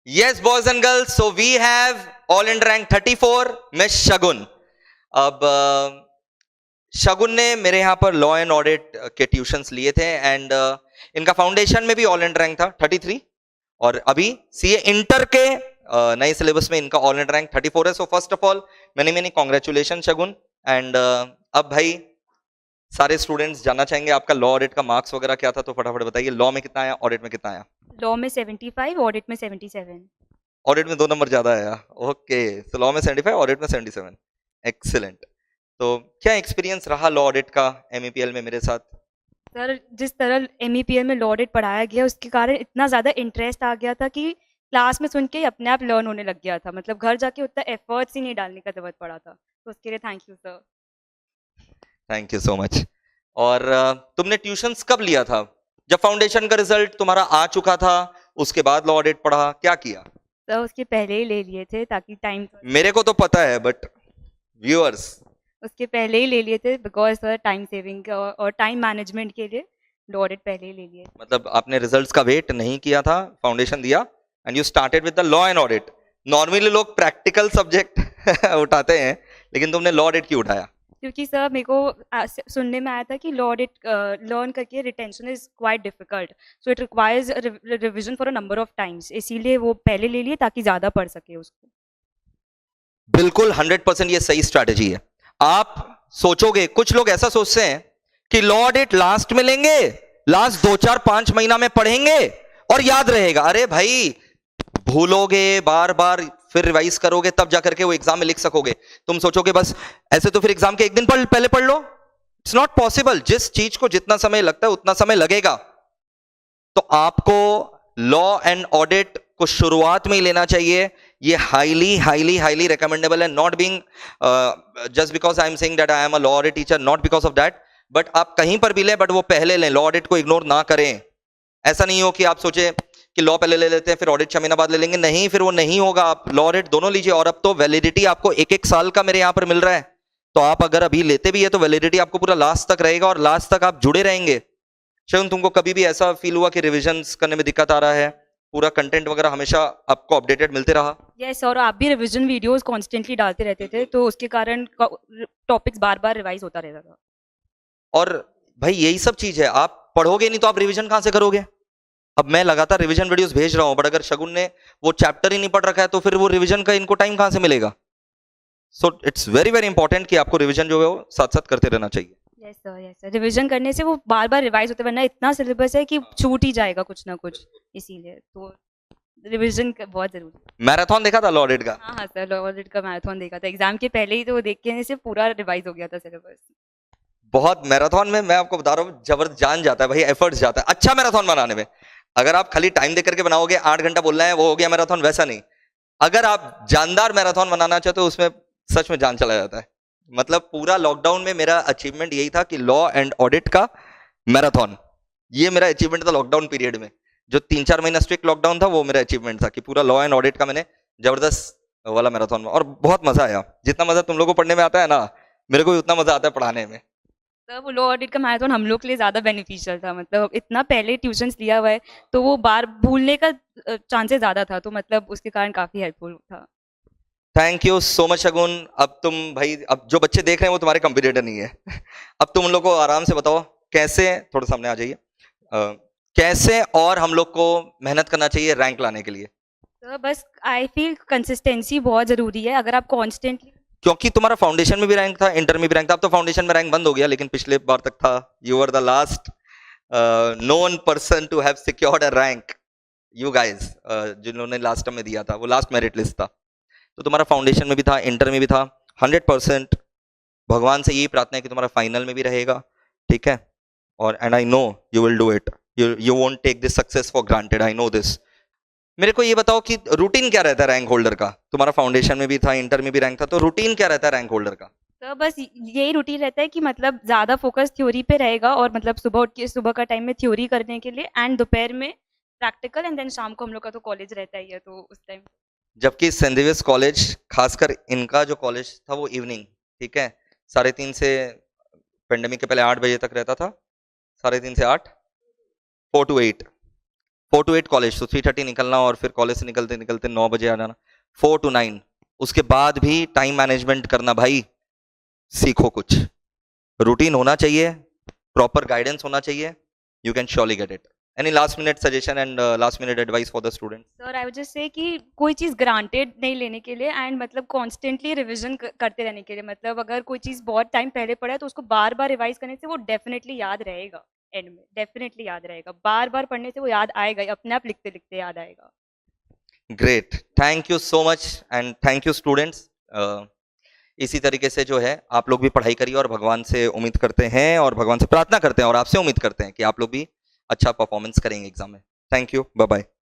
Yes, boys and girls. So we have all in rank 34, Miss Shagun. अब शगुन ने मेरे यहाँ पर लॉ एंड ऑडिट के ट्यूशंस लिए थे एंड इनका फाउंडेशन में भी ऑल इंडिया रैंक था 33 और अभी सीए इंटर के नए सिलेबस में इनका ऑल इंडिया रैंक 34 है. So first of all many congratulation Shagun. And अब भाई सारे स्टूडेंट्स जानना चाहेंगे आपका लॉ ऑडिट का मार्क्स वगैरह क्या था, तो फटाफट बताइए. लॉ में कितना आया, ऑडिट में कितना आया? लॉ में 75, ऑडिट में 77। ऑडिट में 2 नंबर ज्यादा आया. ओके, सो लॉ में 75, ऑडिट में 77. एक्सीलेंट. तो क्या एक्सपीरियंस रहा लॉ ऑडिट का एमईपीएल में मेरे साथ? सर जिस तरह एमईपीएल में लॉ ऑडिट पढ़ाया गया उसके कारण इतना ज़्यादा इंटरेस्ट आ गया था कि क्लास में सुन के ही अपने आप लर्न होने लग गया था. मतलब घर जाके उतना एफर्ट्स ही नहीं डालने का जरूरत पड़ा था. तो उसके लिए thank you sir. Thank you so much. और तुमने ट्यूशंस कब लिया था? जब फाउंडेशन का रिजल्ट तुम्हारा आ चुका था उसके बाद लॉ ऑडिट पढ़ा, क्या किया? सर उसके पहले ही ले लिए थे ताकि टाइम. मेरे को तो पता है बट व्यूअर्स. उसके पहले ही ले लिए थे बिकॉज सर टाइम सेविंग और टाइम मैनेजमेंट के लिए लॉ ऑडिट पहले ही ले लिए. मतलब आपने रिजल्ट्स का वेट नहीं किया था, फाउंडेशन दिया and you started with the law and audit. Normally लोग प्रैक्टिकल सब्जेक्ट उठाते हैं लेकिन तुमने लॉ ऑडिट क्यों उठाया? क्योंकि सर मेरे को सुनने में आया था कि लॉ ऑडिट लर्न करके retention is quite difficult, so it requires revision for a number of times. इसीलिए वो पहले ले लिए ताकि ज़्यादा पढ़ सके उसको. बिल्कुल 100% ये सही स्ट्रैटेजी है. आप सोचोगे, कुछ लोग ऐसा सोचते हैं कि लॉ ऑडिट लास्ट में लेंगे, लास्ट 2 4 5 महीना में पढ़ेंगे और याद रहेगा. अरे भाई, भूलोगे, बार बार फिर रिवाइज करोगे तब जाकर के वो एग्जाम में लिख सकोगे. तुम सोचोगे बस ऐसे तो फिर एग्जाम के एक दिन पहले पढ़ लो. It's not possible. जिस चीज को जितना समय लगता है उतना समय लगेगा. तो आपको लॉ एंड ऑडिट को शुरुआत में ही लेना चाहिए. ये हाईली हाईली हाईली रिकमेंडेबल है. Not being just because I am saying that I am a law audit teacher, not because of that, but आप कहीं पर भी लें बट वो पहले लें. लॉ ऑडिट को इग्नोर ना करें. ऐसा नहीं हो कि आप सोचे कि लॉ पहले ले लेते हैं फिर ऑडिट 6 महीना बाद ले लेंगे. नहीं, फिर वो नहीं होगा. आप लॉ ऑडिट दोनों लीजिए. और अब तो वैलिडिटी आपको 1 साल का मेरे यहां पर मिल रहा है. तो आप अगर अभी लेते भी है तो वैलिडिटी आपको पूरा लास्ट तक रहेगा और लास्ट तक आप जुड़े रहेंगे. शायद तुमको कभी भी ऐसा फील हुआ कि रिविजन्स करने में दिक्कत आ रहा है? पूरा कंटेंट वगैरह हमेशा आपको अपडेटेड मिलते रहा? यस, और आप भी रिवीजन वीडियोस कॉन्स्टेंटली डालते रहते थे तो उसके कारण टॉपिक्स बार बार रिवाइज होता रहता था. और भाई यही सब चीज है. आप पढ़ोगे नहीं तो आप रिवीजन कहां से करोगे? अब मैं लगातार रिवीजन वीडियोस भेज रहा हूं बट अगर शगुन ने वो चैप्टर ही नहीं पढ़ रखा है तो फिर वो रिवीजन का इनको टाइम कहां से मिलेगा? So it's very very important कि आपको रिवीजन जो है वो साथ साथ करते रहना चाहिए. Yes sir, yes sir. Revision करने से वो बार बार रिवाइज होते, वरना इतना सिलेबस है कि छूट ही जाएगा कुछ ना कुछ. इसीलिए तो रिवीजन बहुत जरूरी है. मैराथन देखा था लॉ ऑडिट का? हाँ हाँ सर, लॉ ऑडिट का मैराथन देखा था. एग्जाम के पहले ही तो देख के से पूरा रिवाइज हो गया था सिलेबस. बहुत मैराथन में मैं आपको बता रहा हूँ जबरदस्त जान जाता है भाई, एफर्ट्स जाता है अच्छा मैराथन बनाने में. अगर आप खाली टाइम देकर के बनाओगे 8 घंटा बोलना है वो हो गया मैराथन, वैसा नहीं. अगर आप जानदार मैराथन बनाना चाहते हो उसमें सच में जान चला जाता है. मतलब पूरा लॉकडाउन में मेरा अचीवमेंट यही था कि लॉ एंड ऑडिट का मैराथन, ये मेरा अचीवमेंट था लॉकडाउन पीरियड में. जो 3 4 महीना स्ट्रिक्ट लॉकडाउन था वो मेरा अचीवमेंट था कि पूरा लॉ एंड ऑडिट का मैंने जबरदस्त वाला मैराथन में. और बहुत मजा आया. जितना मजा तुम लोगों को पढ़ने में आता है ना, मेरे को भी उतना मजा आता है पढ़ाने में. सर वो लॉ ऑडिट का मैराथन हम लोग के लिए ज़्यादा बेनिफिशियल था. मतलब इतना पहले ट्यूशंस लिया हुआ है तो वो बार भूलने का चांसेस ज़्यादा था, तो मतलब उसके कारण काफ़ी हेल्पफुल था. थैंक यू सो मच शगुन. अब तुम भाई, अब जो बच्चे देख रहे हैं वो तुम्हारे कंपटीटर नहीं है. अब तुम उन लोग को आराम से बताओ कैसे, थोड़ा सामने आ जाइए, कैसे और हम लोग को मेहनत करना चाहिए रैंक लाने के लिए. सर बस आई फील कंसिस्टेंसी बहुत ज़रूरी है. अगर आप कॉन्स्टेंटली, क्योंकि तुम्हारा फाउंडेशन में भी रैंक था, इंटर में भी रैंक था. अब तो फाउंडेशन में रैंक बंद हो गया लेकिन पिछले बार तक था. You are the last known person to have secured a rank. You guys जिन्होंने लास्ट टर्म में दिया था वो लास्ट मेरिट लिस्ट था. तो तुम्हारा फाउंडेशन में भी था, इंटर में भी था. 100% भगवान से यही प्रार्थना है कि तुम्हारा फाइनल में भी रहेगा. ठीक है? और and I know you will do it. You won't take this success for granted, I know this. मेरे को ये बताओ कि रूटीन क्या रहता है रैंक होल्डर का? तुम्हारा फाउंडेशन में भी था, इंटर में भी रैंक था, तो रूटीन क्या रहता है रैंक होल्डर का? सर बस यही रूटीन रहता है कि मतलब ज़्यादा फोकस थ्योरी पे रहेगा और मतलब सुबह उठ के सुबह का टाइम में थ्योरी करने के लिए एंड दोपहर में प्रैक्टिकल एंड देन शाम को हम लोग का तो कॉलेज रहता ही है तो उस टाइम. जबकि सेंट जेवियर्स कॉलेज, खासकर इनका जो कॉलेज था वो इवनिंग, ठीक है, 3:30 से पेंडेमिक के पहले 8 बजे तक रहता था. 3:30 से 8, 4 to 8, 4 to 8 कॉलेज, तो 3:30 निकलना और फिर कॉलेज से निकलते निकलते 9 बजे आ जाना, 4 to 9। उसके बाद भी टाइम मैनेजमेंट करना भाई सीखो, कुछ रूटीन होना चाहिए, प्रॉपर गाइडेंस होना चाहिए, you can surely get it. Any last minute suggestion and last minute advice for the students? Sir I would just say कि कोई चीज़ ग्रांटेड नहीं लेने के लिए एंड मतलब कॉन्स्टेंटली रिविजन करते रहने के लिए, मतलब अगर कोई चीज़ बहुत टाइम पहले पढ़ा है तो उसको बार बार रिवाइज करने से वो डेफिनेटली याद रहेगा, एंड में डेफिनेटली याद रहेगा, बार बार पढ़ने से वो याद आएगा ही, अपने आप लिखते लिखते याद आएगा। Great, thank you so much and thank you students. इसी तरीके से जो है आप लोग भी पढ़ाई करिए और भगवान से उम्मीद करते हैं और भगवान से प्रार्थना करते हैं और आपसे उम्मीद करते हैं कि आप लोग भी अच्छा परफॉर्मेंस करेंगे एग्जाम में। Thank you, bye bye.